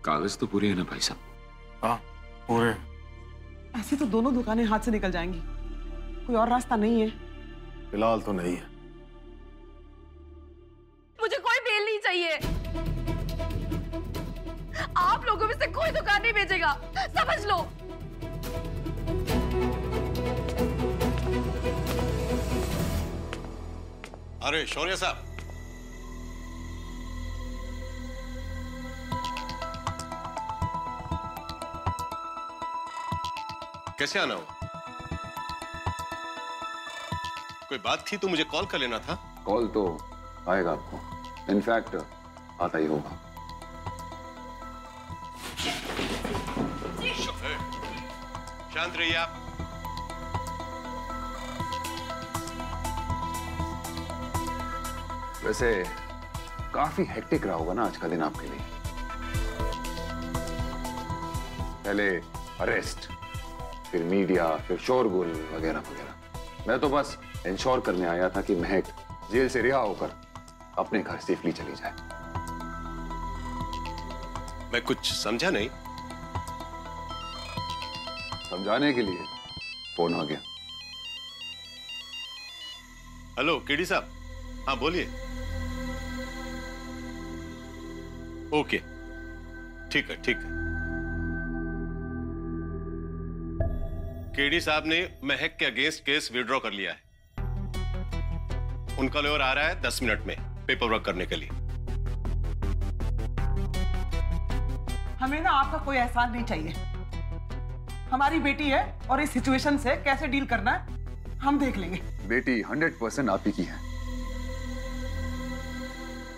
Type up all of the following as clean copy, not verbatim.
कागज तो पूरे हैं ना भाई साहब? हाँ पूरे। ऐसे तो दोनों दुकानें हाथ से निकल जाएंगी, कोई और रास्ता नहीं है? फिलहाल तो नहीं है। मुझे कोई बेल नहीं चाहिए। आप लोगों में से कोई दुकान नहीं बेचेगा, समझ लो। अरे शौर्य साहब, कैसे आना हो? कोई बात थी तो मुझे कॉल कर लेना था। कॉल तो आएगा आपको, इनफैक्ट आता ही होगा। शांत रहिए आप। वैसे काफी हेक्टिक रहा होगा ना आज का दिन आपके लिए। पहले अरेस्ट, फिर मीडिया, फिर शोरगुल वगैरह वगैरह। मैं तो बस इंश्योर करने आया था कि महक जेल से रिहा होकर अपने घर सेफली चली जाए। मैं कुछ समझा नहीं। समझाने के लिए फोन आ गया। हेलो केडी साहब, हाँ बोलिए। ओके ठीक है ठीक है। केडी साहब ने महक के अगेंस्ट केस विड्रॉ कर लिया है। उनका लॉयर आ रहा है 10 मिनट में पेपर वर्क करने के लिए। हमें ना आपका कोई एहसान नहीं चाहिए। हमारी बेटी है और इस सिचुएशन से कैसे डील करना है हम देख लेंगे। बेटी 100% आप ही की है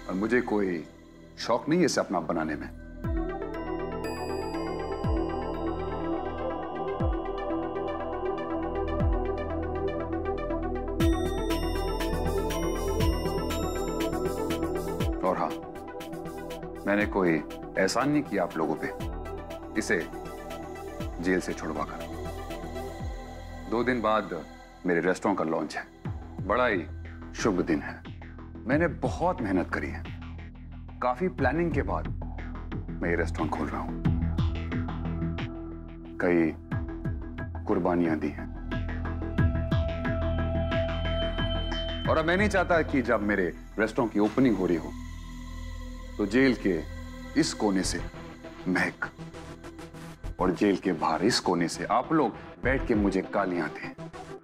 और मुझे कोई शौक नहीं है इसे अपना बनाने में। और हाँ, मैंने कोई एहसान नहीं किया आप लोगों पे इसे जेल से छुड़वाकर। 2 दिन बाद मेरे रेस्टोरेंट का लॉन्च है। बड़ा ही शुभ दिन है। मैंने बहुत मेहनत करी है। काफी प्लानिंग के बाद मैं ये रेस्टोरेंट खोल रहा हूं। कई कुर्बानियां दी हैं और अब मैं नहीं चाहता कि जब मेरे रेस्टोरेंट की ओपनिंग हो रही हो तो जेल के इस कोने से महक और जेल के बाहर इस कोने से आप लोग बैठ के मुझे गालियां दें,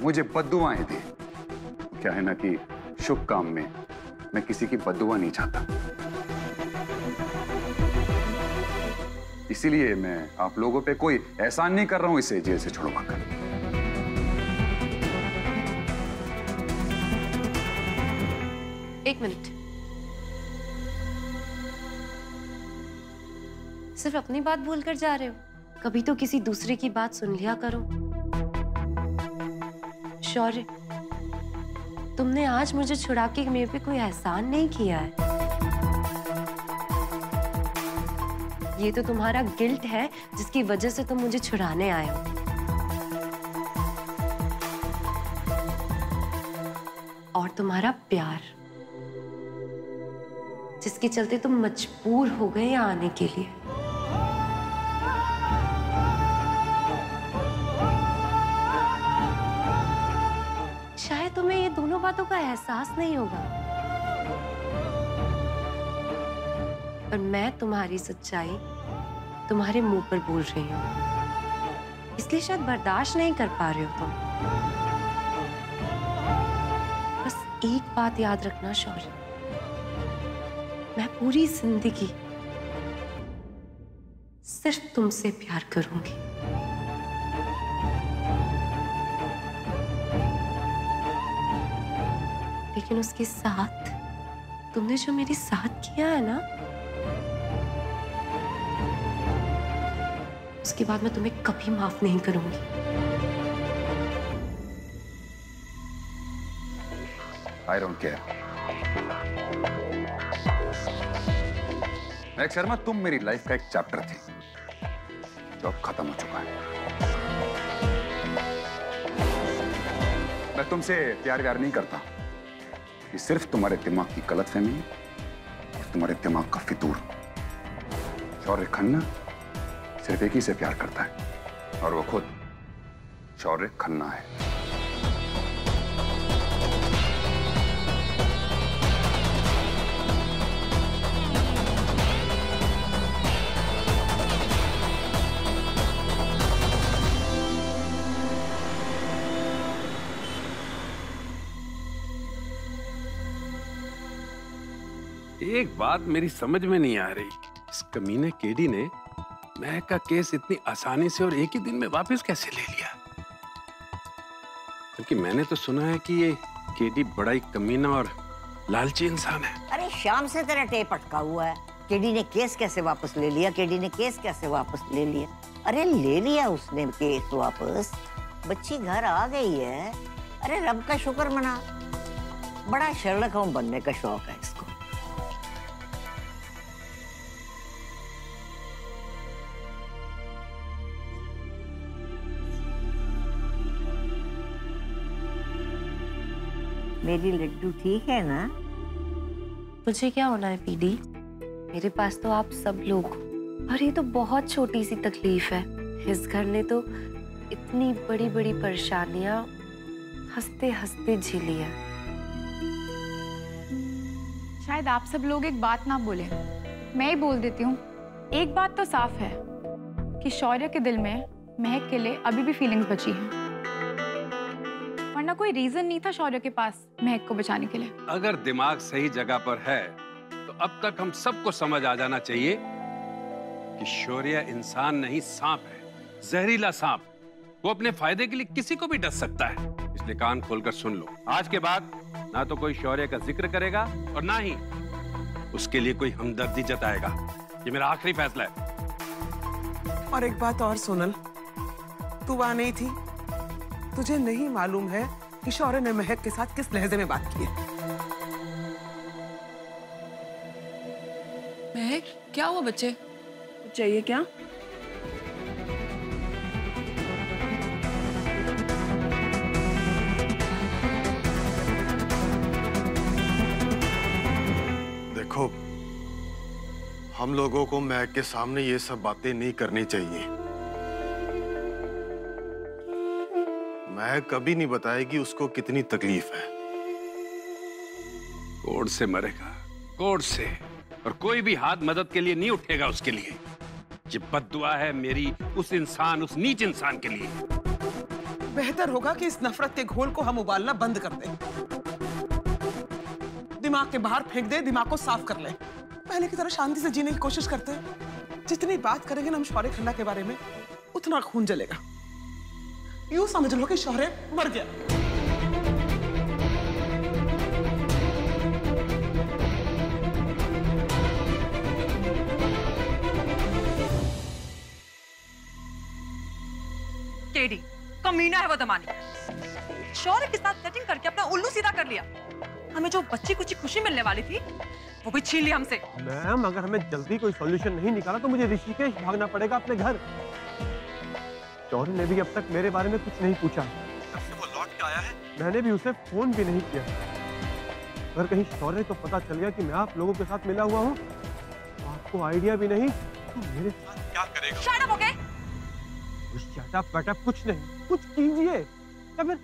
मुझे बद्दुआएं दें। क्या है ना कि शुभ काम में मैं किसी की बद्दुआ नहीं चाहता। इसीलिए मैं आप लोगों पे कोई एहसान नहीं कर रहा हूं इसे जेल से छुड़वाकर। एक मिनट, सिर्फ अपनी बात भूलकर जा रहे हो? कभी तो किसी दूसरे की बात सुन लिया करो। शौर्य, तुमने आज मुझे छुड़ा के मेरे पे कोई एहसान नहीं किया है। ये तो तुम्हारा गिल्ट है जिसकी वजह से तुम मुझे छुड़ाने आए हो। और तुम्हारा प्यार, जिसके चलते तुम मजबूर हो गए यहाँ आने के लिए। शायद तुम्हें ये दोनों बातों का एहसास नहीं होगा, पर मैं तुम्हारी सच्चाई तुम्हारे मुंह पर बोल रही हूं, इसलिए शायद बर्दाश्त नहीं कर पा रहे हो तुम। बस एक बात याद रखना शौर्य, मैं पूरी जिंदगी सिर्फ तुमसे प्यार करूंगी। लेकिन उसके साथ तुमने जो मेरे साथ किया है ना, उसके बाद मैं तुम्हें कभी माफ नहीं करूंगी। I don't care. महक शर्मा, तुम मेरी लाइफ का एक चैप्टर थी जो अब खत्म हो चुका है। मैं तुमसे प्यार व्यार नहीं करता। ये सिर्फ तुम्हारे दिमाग की गलतफहमी है और तुम्हारे दिमाग का फितूर। शौर्य खन्ना सिर्फ एक ही से प्यार करता है और वो खुद शौर्य खन्ना है। एक बात मेरी समझ में नहीं आ रही, इस कमीने केडी ने महक का केस इतनी आसानी से और एक ही दिन में वापस कैसे ले लिया? क्योंकि मैंने तो सुना है कि ये केडी बड़ा ही कमीना और लालची इंसान है। अरे शाम से तेरा टेप अटका हुआ है। केडी ने केस कैसे वापस ले लिया? केडी ने केस कैसे वापस ले लिया? अरे ले लिया उसने केस वापस, बच्ची घर आ गई है। अरे रब का शुक्र मना। बड़ा शर्लक होम बनने का शौक है इसको। मेरी लड्डू ठीक है ना? मुझे क्या होना है पीडी? मेरे पास तो आप सब लोग हो। और ये तो बहुत छोटी सी तकलीफ है। इस घर ने तो इतनी बड़ी बड़ी परेशानियां हंसते हंसते झेली है। शायद आप सब लोग एक बात ना बोले, मैं ही बोल देती हूँ। एक बात तो साफ है कि शौर्य के दिल में महक के लिए अभी भी फीलिंग्स बची हैं। वरना कोई रीजन नहीं था शौर्य के पास महक को बचाने के लिए। अगर दिमाग सही जगह पर है तो अब तक हम सबको समझ आ जाना चाहिए कि शौर्य इंसान नहीं, सांप है, जहरीला सांप। वो अपने फायदे के लिए किसी को भी डस सकता है। इसलिए कान खोलकर सुन लो, आज के बाद ना तो कोई शौर्य का जिक्र करेगा और ना ही उसके लिए कोई हमदर्दी जताएगा। ये मेरा आखिरी फैसला है। और एक बात और सोनल, तू वहां नहीं थी, तुझे नहीं मालूम है कि शौर्य ने महक के साथ किस लहजे में बात की है। महक, क्या हुआ बच्चे? चाहिए क्या? देखो, हम लोगों को महक के सामने ये सब बातें नहीं करनी चाहिए। महक कभी नहीं बताएगी उसको कितनी तकलीफ है। कोर्ट से मरेगा, कोर्ट से, और कोई भी हाथ मदद के लिए नहीं उठेगा उसके लिए। ये बद्दुआ है मेरी उस इंसान, उस नीच इंसान के लिए। बेहतर होगा कि इस नफरत के घोल को हम उबालना बंद कर दें, दिमाग के बाहर फेंक दे, दिमाग को साफ कर ले। पहले की तरह शांति से जीने की कोशिश करते हैं। जितनी बात करेंगे ना हम शौर्य खन्ना के बारे में, उतना खून जलेगा। यूं समझ लो कि शौर्य मर गया। केडी कमीना है वो दमानी। शौर्य के साथ सेटिंग करके अपना उल्लू सीधा कर लिया। हमें जो बच्ची कुछ खुशी मिलने वाली थी वो भी छीन लिया हमसे। मैम, अगर हमें जल्दी कोई सॉल्यूशन नहीं निकाला तो मुझे ऋषिकेश भागना पड़ेगा अपने घर। शौर्य ने भी अब तक मेरे बारे में कुछ नहीं पूछा। जब से वो लौट के आया है मैंने भी उसे फोन भी नहीं किया। अगर कहीं शौर्य को पता चल गया कि मैं आप लोगों के साथ मिला हुआ हूँ तो आपको आइडिया भी नहीं तो मेरे साथ क्या करेगा। Shut up, okay? Shut up but up कुछ नहीं, कुछ कीजिए या फिर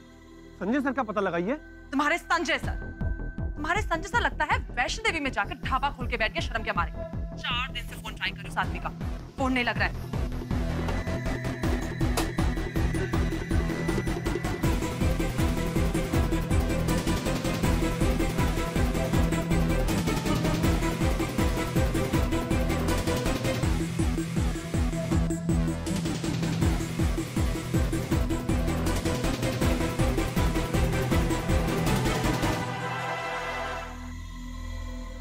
संजय सर का पता लगाइए। तुम्हारे संजय सर लगता है वैष्णो देवी में जाकर ढाबा खोल के बैठ के शर्म के मारे। 4 दिन से फोन ट्राई करूं उस आदमी का, फोन नहीं लग रहा है।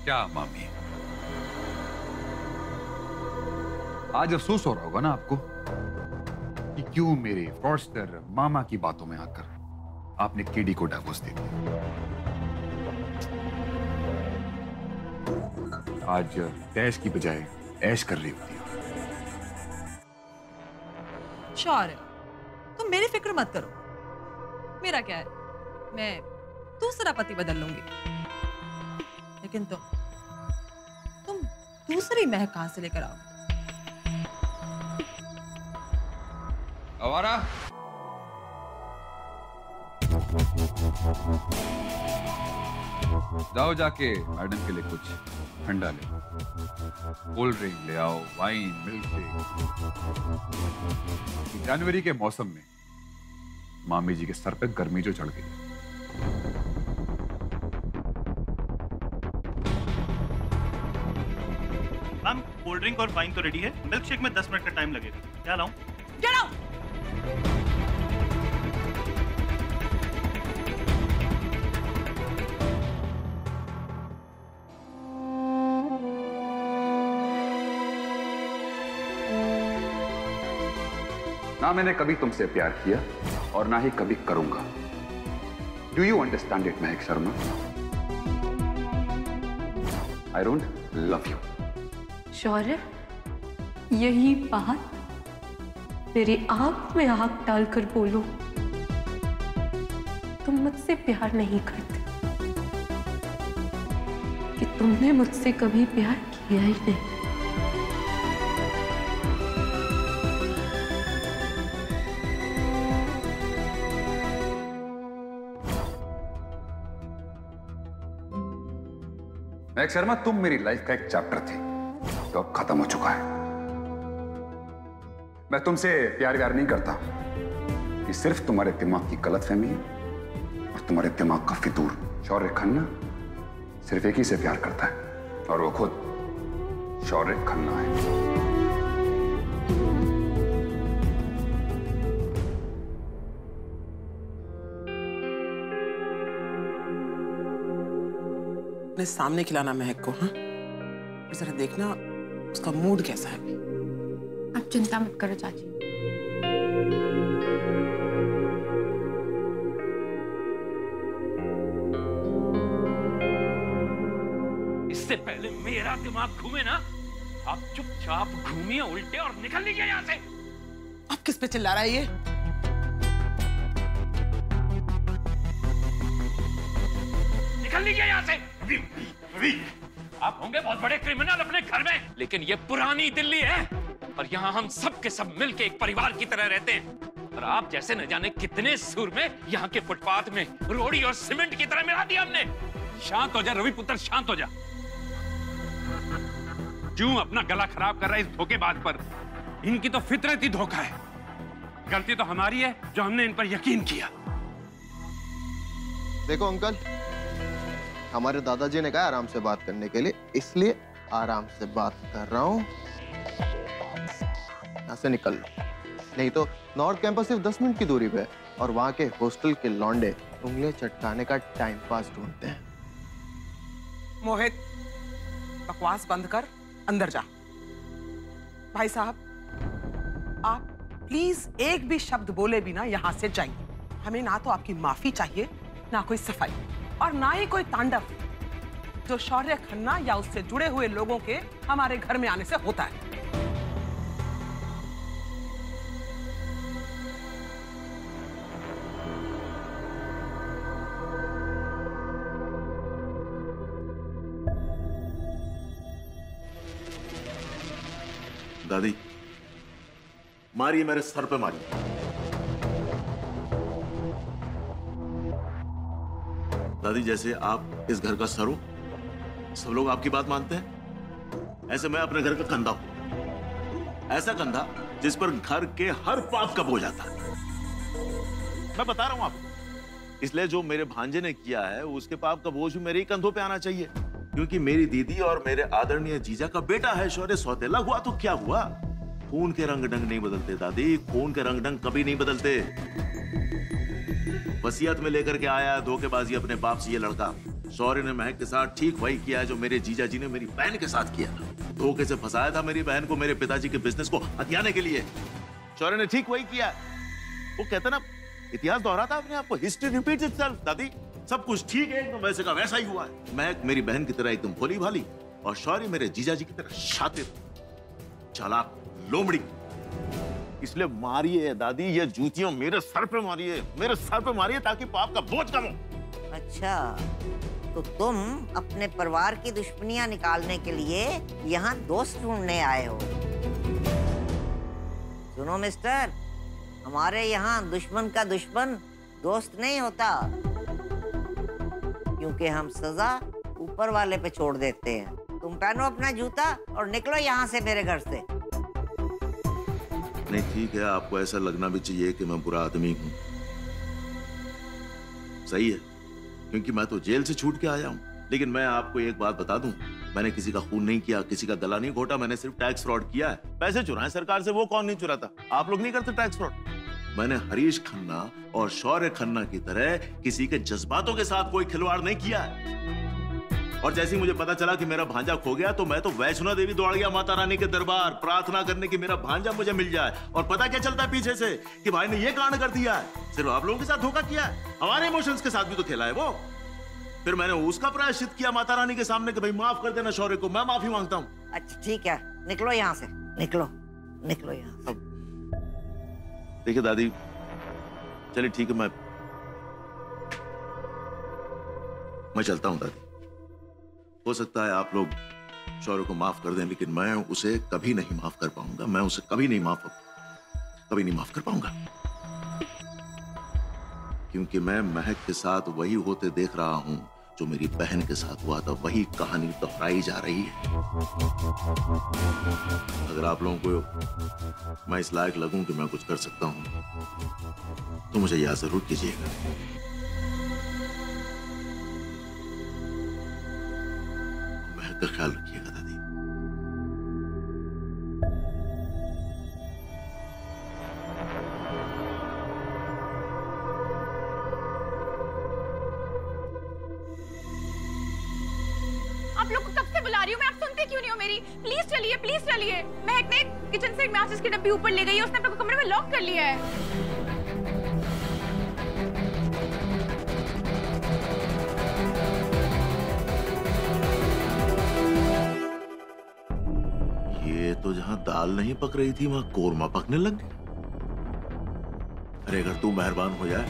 क्या मामी, आज अफसोस हो रहा होगा ना आपको कि क्यों मेरे फॉर्स्टर मामा की बातों में आकर आपने केडी को डिवोर्स दे दिया। आज तैश की बजाय ऐश कर रही होती है। शौर्य, तुम मेरी फिक्र मत करो। मेरा क्या है, मैं दूसरा पति बदल लूंगी। लेकिन तुम दूसरी महक कहां से लेकर आओ? आवारा, जाओ जाके मैडम के लिए कुछ ठंडा ले, कोल्ड ड्रिंक ले आओ, वाइन, मिल्क शेक। जनवरी के मौसम में मामी जी के सर पे गर्मी जो चढ़ गई। मैम, कोल्ड ड्रिंक और वाइन तो रेडी है, मिल्क शेक में 10 मिनट का टाइम लगेगा। क्या लाऊं? Get out! ना मैंने कभी तुमसे प्यार किया और ना ही कभी करूंगा। Do you understand it Mahak Sharma? I don't love you. Shaurya, यही बात मेरी आंख में आंख डालकर बोलो। तुम मुझसे प्यार नहीं करते कि तुमने मुझसे कभी प्यार किया ही नहीं। महक शर्मा, तुम मेरी लाइफ का एक चैप्टर थी जो अब खत्म हो चुका है। मैं तुमसे प्यार नहीं करता। ये सिर्फ तुम्हारे दिमाग की गलतफहमी है और तुम्हारे दिमाग का फितूर। शौर्य खन्ना सिर्फ एक ही से प्यार करता है और वो खुद शौर्य खन्ना है। अपने सामने खिलाना महक को, हाँ? जरा देखना उसका मूड कैसा है। आप चिंता मत करो चाची। इससे पहले मेरा दिमाग घूमे ना, आप चुपचाप घूमिए उल्टे और निकल लीजिए यहाँ से। आप किस पे चिल्ला रहा है ये? निकल लीजिए यहाँ से। आप होंगे बहुत बड़े क्रिमिनल अपने घर में, लेकिन ये पुरानी दिल्ली है और यहाँ हम सब के सब मिलके एक परिवार की तरह रहते हैं। और आप जैसे न जाने कितने सुर में यहाँ के फुटपाथ में रोड़ी और सीमेंट की तरह मिला दिया हमने। शांत हो जा रवि पुत्र, शांत हो जा। क्यों अपना गला खराब कर रहा है इस धोखेबाज पर? इनकी तो फितरत ही धोखा है। गलती तो हमारी है जो हमने इन पर यकीन किया। देखो अंकल, हमारे दादाजी ने कहा आराम से बात करने के लिए, इसलिए आराम से बात कर रहा हूँ। यहाँ से निकल लो, नहीं तो नॉर्थ कैंपस सिर्फ 10 मिनट की दूरी पे है और वहाँ के हॉस्टल के लौंडे उंगलियां चटकाने का टाइम पास ढूंढते हैं। मोहित, बकवास बंद कर, अंदर जा। भाई साहब, आप प्लीज एक भी शब्द बोले बिना यहाँ से जाइए। हमें ना तो आपकी माफी चाहिए, ना कोई सफाई और ना ही कोई तांडव जो शौर्य खन्ना या उससे जुड़े हुए लोगों के हमारे घर में आने से होता है। दादी, मारिए, मेरे सर पे मारिए। दादी, जैसे आप इस घर का सर हो, सब लोग आपकी बात मानते हैं, ऐसे मैं अपने घर का कंधा हूं। ऐसा कंधा जिस पर घर के हर पाप का बोझ आता है। मैं बता रहा हूं आपको, इसलिए जो मेरे भांजे ने किया है उसके पाप का बोझ मेरे ही कंधों पे आना चाहिए, क्योंकि मेरी दीदी और मेरे आदरणीय जीजा का बेटा है। शौर्य सौतेला हुआ तो क्या हुआ? खून के रंग ढंग नहीं बदलते दादी, खून के रंग ढंग कभी नहीं बदलते। वसीयत में लेकर के आया धोखेबाजी अपने बाप से ये लड़का। शौर्य ने महक के साथ ठीक वही किया है जो मेरे जीजा जी ने मेरी बहन के साथ किया था। धोखे से फंसाया था मेरी बहन को मेरे पिताजी के बिजनेस को हथियाने के लिए। शौर्य ने ठीक वही किया। वो कहते ना, इतिहास दोहराता अपने आप को, हिस्ट्री रिपीट्स इटसेल्फ। दादी, सब कुछ ठीक है, एकदम वैसे का वैसा ही हुआ है। महक मेरी बहन की तरह एकदम भोली भाली और शौर्य मेरे जीजा जी की तरह शातिर, चालाक, लोमड़ी। इसलिए मारिए दादी, ये जूतियां मेरे सर पे मारिए, मेरे सर पे मारिए, ताकि पाप का बोझ कम हो। अच्छा, तो तुम अपने परिवार की दुश्मनियां निकालने के लिए यहाँ दोस्त ढूंढने आए हो। सुनो मिस्टर, हमारे यहाँ दुश्मन का दुश्मन दोस्त नहीं होता, क्योंकि हम सजा ऊपर वाले पे छोड़ देते हैं। तुम पहनो अपना जूता और निकलो यहाँ से मेरे घर से। नहीं ठीक है, आपको ऐसा लगना भी चाहिए कि मैं बुरा आदमी हूँ, सही है, क्योंकि मैं तो जेल से छूट के आया हूँ। लेकिन मैं आपको एक बात बता दूं, मैंने किसी का खून नहीं किया, किसी का गला नहीं घोटा, मैंने सिर्फ टैक्स फ्रॉड किया है। पैसे चुराए सरकार से, वो कौन नहीं चुराता? आप लोग नहीं करते टैक्स फ्रॉड? मैंने हरीश खन्ना और शौर्य खन्ना की तरह किसी के जज्बातों के साथ कोई खिलवाड़ नहीं किया है। और जैसे ही मुझे पता चला कि मेरा भांजा खो गया, तो मैं तो वैष्णो देवी दौड़ गया माता रानी के दरबार, प्रार्थना करने की मेरा भांजा मुझे मिल जाए। और पता क्या चलता है पीछे से, कि भाई ने ये कांड कर दिया है। सिर्फ आप लोगों के साथ धोखा किया है, हमारे इमोशंस के साथ भी तो खेला है वो। फिर मैंने उसका प्रायश्चित किया माता रानी के सामने कि भाई माफ कर देना शौर्य को, मैं माफी मांगता हूँ। अच्छा ठीक है, निकलो यहाँ से, निकलो निकलो यहाँ से। देखिए दादी, चलिए ठीक है, मैं चलता हूँ दादी। हो सकता है आप लोग शौर्य को माफ कर दें, लेकिन मैं उसे कभी नहीं माफ कर पाऊंगा। मैं उसे कभी नहीं माफ कर पाऊंगा, क्योंकि मैं महक के साथ वही होते देख रहा हूं जो मेरी बहन के साथ हुआ था। वही कहानी दोहराई जा रही है। अगर आप लोगों को मैं इस लायक लगूं कि मैं कुछ कर सकता हूं, तो मुझे याद जरूर कीजिएगा। महक का ख्याल रखिएगा दादी। आप लोग को कब से बुला रही हूँ मैं, आप सुनते क्यों नहीं हो मेरी? प्लीज चलिए, प्लीज चलिए। महक ने किचन से एक मैचेस की डब्बी ऊपर ले गई है, उसने अपने कमरे में लॉक कर लिया है। ये तो जहां दाल नहीं पक रही थी, वहां कोरमा पकने लग गई। अरे अगर तू मेहरबान हो जाए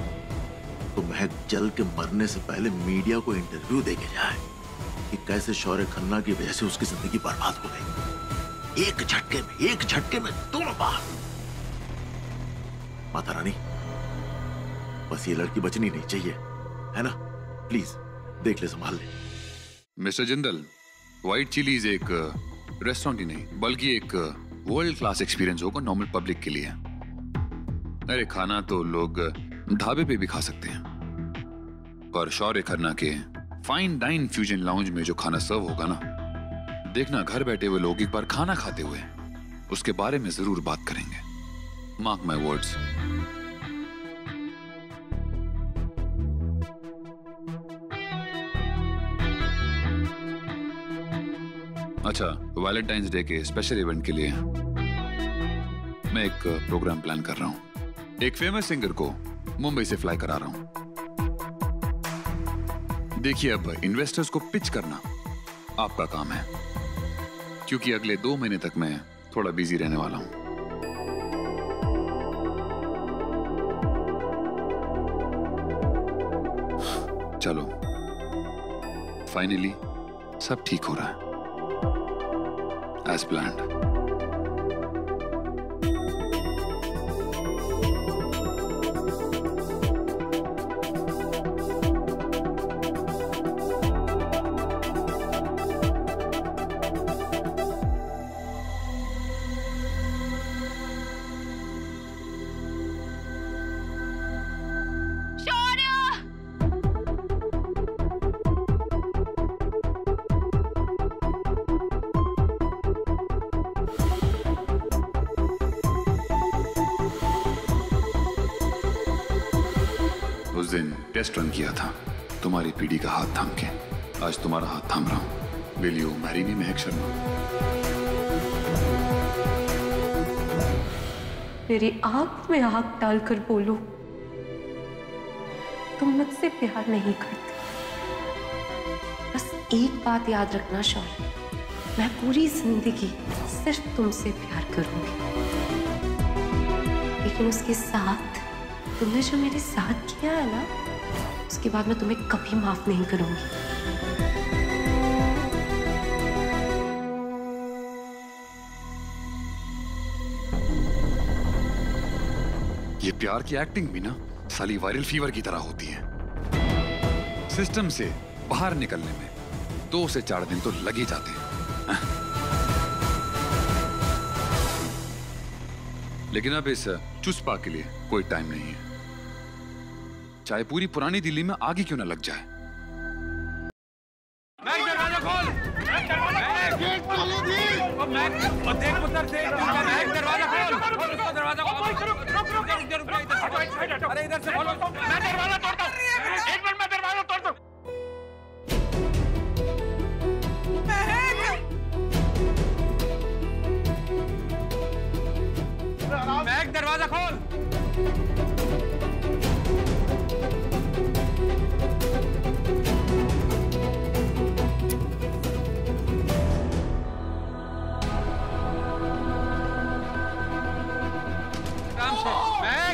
तो महक जल के मरने से पहले मीडिया को इंटरव्यू देके जाए कि कैसे शौर्य खन्ना की वजह से उसकी जिंदगी बर्बाद हो गई। एक झटके में दोनों बार। माता रानी, बस ये लड़की बचनी नहीं चाहिए, है ना? प्लीज देख ले, संभाल ले। मिस्टर जिंदल, व्हाइट चिलीज एक रेस्टोरेंट ही नहीं बल्कि एक वर्ल्ड क्लास एक्सपीरियंस होगा नॉर्मल पब्लिक के लिए। अरे खाना तो लोग ढाबे पे भी खा सकते हैं, और शौर्य खन्ना के फाइन डाइन फ्यूजन लाउंज में जो खाना सर्व होगा ना, देखना घर बैठे हुए लोग एक बार खाना खाते हुए उसके बारे में जरूर बात करेंगे। Mark my words. अच्छा, वैलेंटाइंस डे के स्पेशल इवेंट के लिए मैं एक प्रोग्राम प्लान कर रहा हूं। एक फेमस सिंगर को मुंबई से फ्लाई करा रहा हूं। देखिए, अब इन्वेस्टर्स को पिच करना आपका काम है, क्योंकि अगले 2 महीने तक मैं थोड़ा बिजी रहने वाला हूं। चलो, फाइनली सब ठीक हो रहा है एज प्लान्ड। उस दिन टेस्ट रन किया था तुम्हारी पीढ़ी का हाथ थाम के। आज तुम्हारा हाथ थाम रहा हूं। विल यू मैरी मी महक शर्मा? मेरी आंख में आंख डालकर बोलो, तुम मुझसे प्यार नहीं करते। बस एक बात याद रखना शौर्य, मैं पूरी जिंदगी सिर्फ तुमसे प्यार करूंगी, लेकिन उसके साथ तुमने जो मेरे साथ किया है ना, उसके बाद मैं तुम्हें कभी माफ नहीं करूंगी। ये प्यार की एक्टिंग भी ना साली वायरल फीवर की तरह होती है। सिस्टम से बाहर निकलने में 2 से 4 दिन तो लग ही जाते हैं। लेकिन अब इस चुस्पा के लिए कोई टाइम नहीं है, चाहे पूरी पुरानी दिल्ली में आग ही क्यों ना लग जाए। दरवाजा खोल। देख पुत्र से दरवाजा खोल। उसका दरवाजा खोल। अरे इधर से खोलो। मैं दरवाजा तोड़ता हूँ। 1 मिनट में दरवाजा तोड़ता हूँ। महक दरवाजा खोल। महक